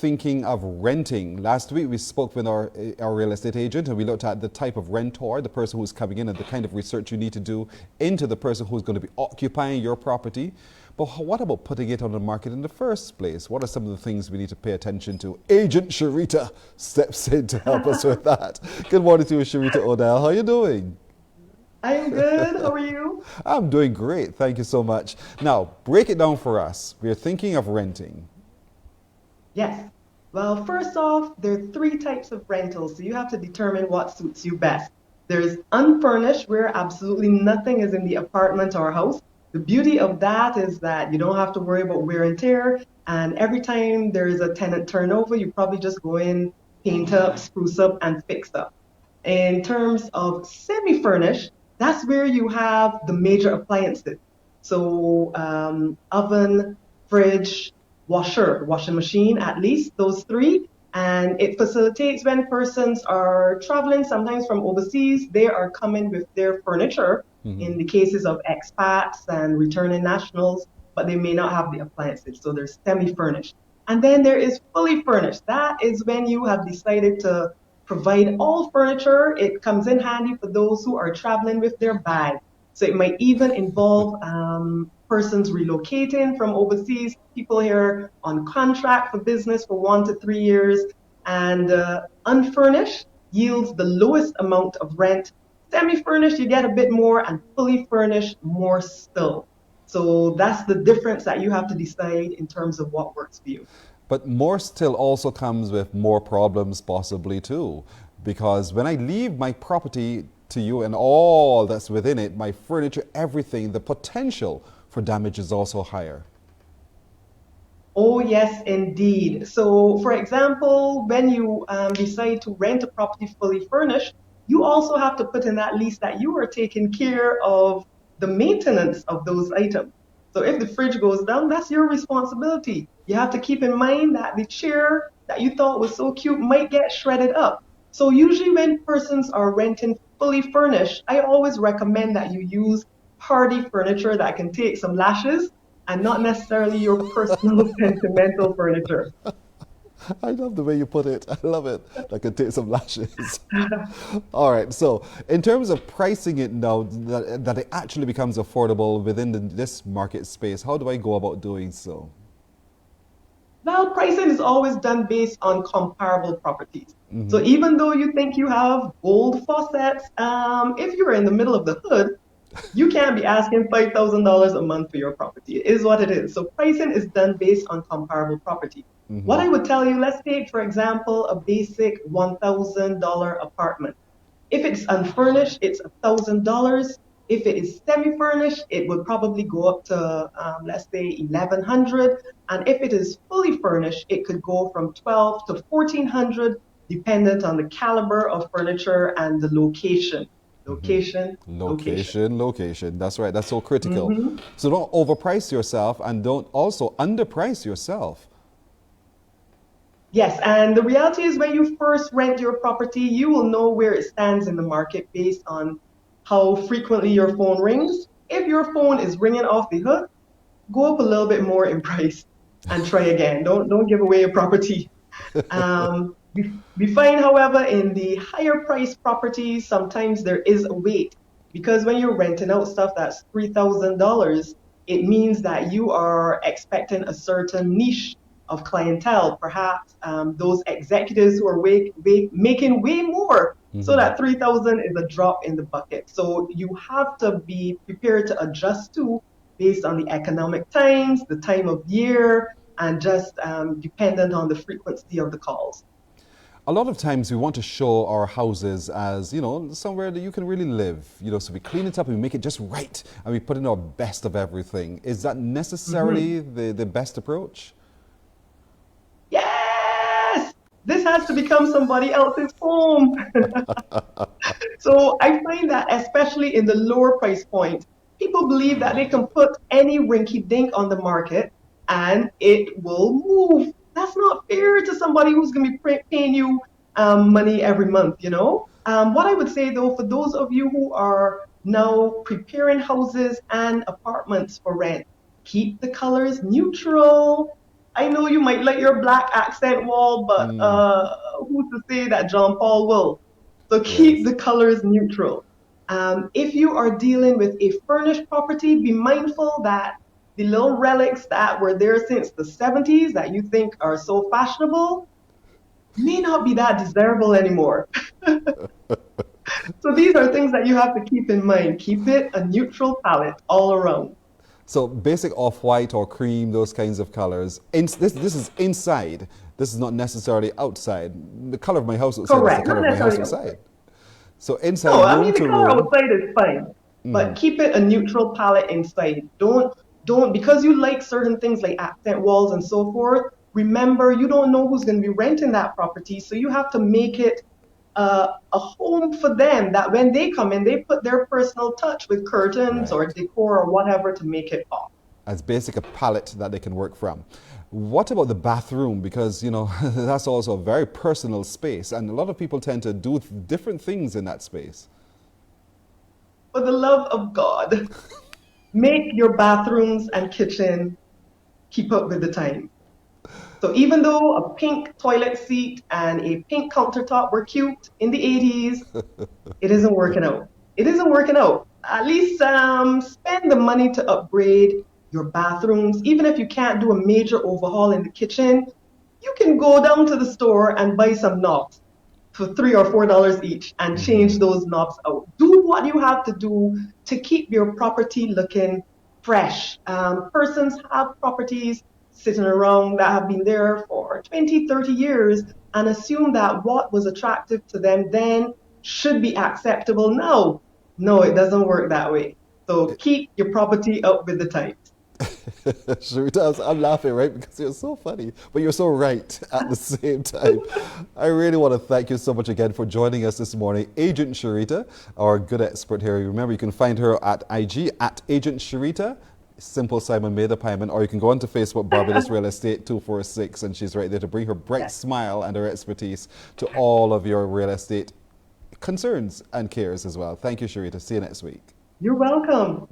thinking of renting. Last week we spoke with our real estate agent and we looked at the type of rentor, the person who's coming in and the kind of research you need to do into the person who's going to be occupying your property. But what about putting it on the market in the first place? What are some of the things we need to pay attention to? Agent Sharita steps in to help us with that. Good morning to you, Sharita O'Dell. How are you doing? I am good. How are you? I'm doing great. Thank you so much. Now, break it down for us. We're thinking of renting. Yes. Well, first off, there are three types of rentals, so you have to determine what suits you best. There's unfurnished, where absolutely nothing is in the apartment or house. The beauty of that is that you don't have to worry about wear and tear, and every time there is a tenant turnover, you probably just go in, paint up, spruce up, and fix up. In terms of semi-furnished, that's where you have the major appliances. So oven, fridge, washing machine, at least those three. And it facilitates when persons are traveling, sometimes from overseas, they are coming with their furniture Hmm. in the cases of expats and returning nationals, but they may not have the appliances. So they're semi-furnished. And then there is fully furnished. That is when you have decided to provide all furniture. It comes in handy for those who are traveling with their bag. So it might even involve persons relocating from overseas, people here on contract for business for 1 to 3 years, and unfurnished yields the lowest amount of rent. Semi-furnished, you get a bit more, and fully furnished, more still. So that's the difference that you have to decide in terms of what works for you. But more still also comes with more problems possibly too. Because when I leave my property to you and all that's within it, my furniture, everything, the potential for damage is also higher. Oh, yes, indeed. So, for example, when you decide to rent a property fully furnished, you also have to put in that lease that you are taking care of the maintenance of those items. So, if the fridge goes down, that's your responsibility. You have to keep in mind that the chair that you thought was so cute might get shredded up. So, usually, when persons are renting fully furnished, I always recommend that you use hardy furniture that can take some lashes and not necessarily your personal sentimental furniture. I love the way you put it. I love it. That could take some lashes. All right. So, in terms of pricing it now, that it actually becomes affordable within this market space, how do I go about doing so? Well, pricing is always done based on comparable properties. So Hmm. even though you think you have gold faucets, if you're in the middle of the hood, you can't be asking $5,000 a month for your property. It is what it is. So pricing is done based on comparable property. What Hmm. I would tell you, let's take, for example, a basic $1,000 apartment. If it's unfurnished, it's $1,000. If it is semi-furnished, it would probably go up to, let's say, 1,100. And if it is fully furnished, it could go from 12 to 1,400, dependent on the caliber of furniture and the location. Location, location. Location, location. That's right. That's so critical. Mhm. So don't overprice yourself and don't also underprice yourself. Yes, and the reality is when you first rent your property, you will know where it stands in the market based on how frequently your phone rings. If your phone is ringing off the hook, go up a little bit more in price and try again. Don't give away your property. We find, however, in the higher price properties, sometimes there is a wait because when you're renting out stuff that's $3,000, it means that you are expecting a certain niche of clientele, perhaps those executives who are making way more. So Hmm. that 3,000 is a drop in the bucket. So you have to be prepared to adjust to based on the economic times, the time of year, and just dependent on the frequency of the calls. A lot of times we want to show our houses as, somewhere that you can really live. So we clean it up and we make it just right and we put in our best of everything. Is that Mhm. necessarily the best approach? Yes, this has to become somebody else's home. So I find that especially in the lower price point, people believe that they can put any rinky dink on the market and it will move. That's not fair to somebody who's going to be paying you money every month, you know? What I would say though, for those of you who are now preparing houses and apartments for rent, keep the colors neutral. I know you might like your black accent wall, but who's to say that John Paul will? So keep Yes. the colors neutral. If you are dealing with a furnished property, be mindful that the little relics that were there since the 70s that you think are so fashionable may not be that desirable anymore. So these are things that you have to keep in mind. Keep it a neutral palette all around. So basic off-white or cream, those kinds of colors. This is inside. This is not necessarily outside. The color of my house outside is the Correct. color Not of my house necessarily outside. inside. So inside, No, I room mean the to color room. outside is fine, but keep it a neutral palette inside. Don't because you like certain things like accent walls and so forth. Remember, you don't know who's going to be renting that property, so you have to make it a home for them. That when they come in, they put their personal touch with curtains or Right. decor or whatever to make it pop. As basic a palette that they can work from. What about the bathroom? Because, you know, that's also a very personal space, and a lot of people tend to do different things in that space. For the love of God, make your bathrooms and kitchen keep up with the time. So even though a pink toilet seat and a pink countertop were cute in the 80s, it isn't working out. It isn't working out. At least spend the money to upgrade your bathrooms. Even if you can't do a major overhaul in the kitchen, you can go down to the store and buy some knobs for $3 or $4 each and change those knobs out. Do what you have to do to keep your property looking fresh. Persons have properties sitting around that have been there for 20, 30 years and assume that what was attractive to them then should be acceptable now. No, it doesn't work that way. So keep your property up with the times. Sure does. I'm laughing, right? Because you're so funny, but you're so right at the same time. I really want to thank you so much again for joining us this morning. Agent Sharita, our good expert here. Remember, you can find her at IG at Agent Sharita. Simple Simon made the payment, or you can go onto Facebook, Barbados Real Estate 246, and she's right there to bring her bright Yes. smile and her expertise to all of your real estate concerns and cares as well. Thank you, Sharita. See you next week. You're welcome.